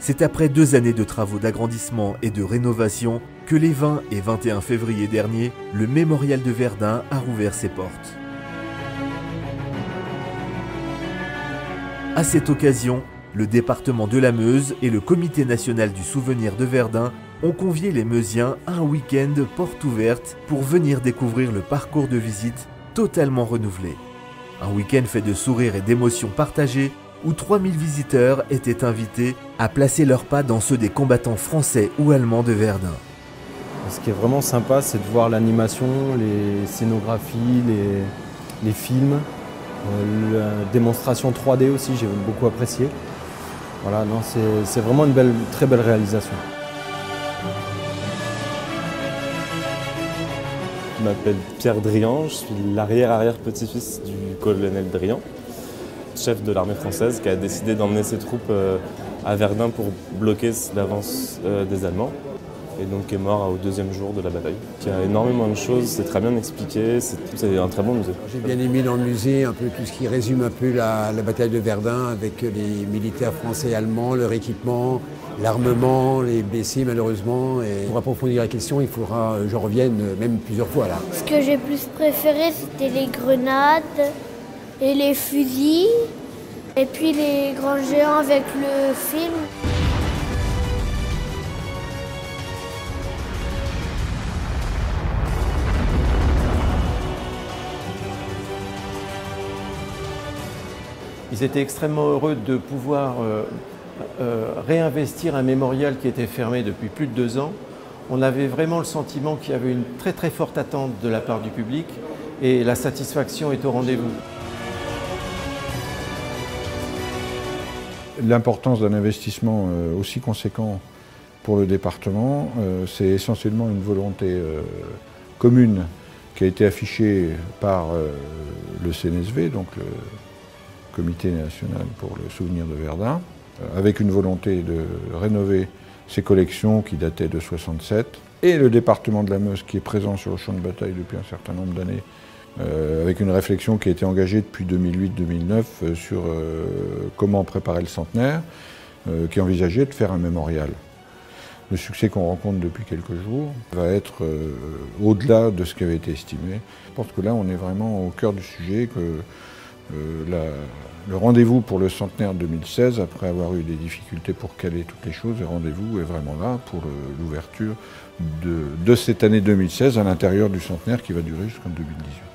C'est après 2 années de travaux d'agrandissement et de rénovation que les 20 et 21 février dernier, le mémorial de Verdun a rouvert ses portes. À cette occasion, le département de la Meuse et le Comité national du souvenir de Verdun ont convié les Meusiens à un week-end porte ouverte pour venir découvrir le parcours de visite totalement renouvelé. Un week-end fait de sourires et d'émotions partagées où 3000 visiteurs étaient invités à placer leurs pas dans ceux des combattants français ou allemands de Verdun. Ce qui est vraiment sympa, c'est de voir l'animation, les scénographies, les films, la démonstration 3D aussi, j'ai beaucoup apprécié. Voilà, non, c'est vraiment une très belle réalisation. Je m'appelle Pierre Drian, je suis l'arrière-petit-fils du colonel Drian, chef de l'armée française qui a décidé d'emmener ses troupes à Verdun pour bloquer l'avance des Allemands et donc qui est mort au 2e jour de la bataille. Il y a énormément de choses, c'est très bien expliqué, c'est un très bon musée. J'ai bien aimé dans le musée un peu tout ce qui résume un peu la bataille de Verdun avec les militaires français et allemands, leur équipement, l'armement, les blessés malheureusement. Et pour approfondir la question, il faudra que je revienne même plusieurs fois là. Ce que j'ai plus préféré, c'était les grenades et les fusils, et puis les grands géants avec le film. Ils étaient extrêmement heureux de pouvoir réinvestir un mémorial qui était fermé depuis plus de 2 ans. On avait vraiment le sentiment qu'il y avait une très très forte attente de la part du public et la satisfaction est au rendez-vous. L'importance d'un investissement aussi conséquent pour le département, c'est essentiellement une volonté commune qui a été affichée par le CNSV, donc le Comité national pour le souvenir de Verdun, avec une volonté de rénover ses collections qui dataient de 1967, et le département de la Meuse qui est présent sur le champ de bataille depuis un certain nombre d'années, avec une réflexion qui a été engagée depuis 2008-2009 sur comment préparer le centenaire, qui envisageait de faire un mémorial. Le succès qu'on rencontre depuis quelques jours va être au-delà de ce qui avait été estimé. Je pense que là, on est vraiment au cœur du sujet, que le rendez-vous pour le centenaire 2016, après avoir eu des difficultés pour caler toutes les choses, le rendez-vous est vraiment là pour l'ouverture de cette année 2016 à l'intérieur du centenaire qui va durer jusqu'en 2018.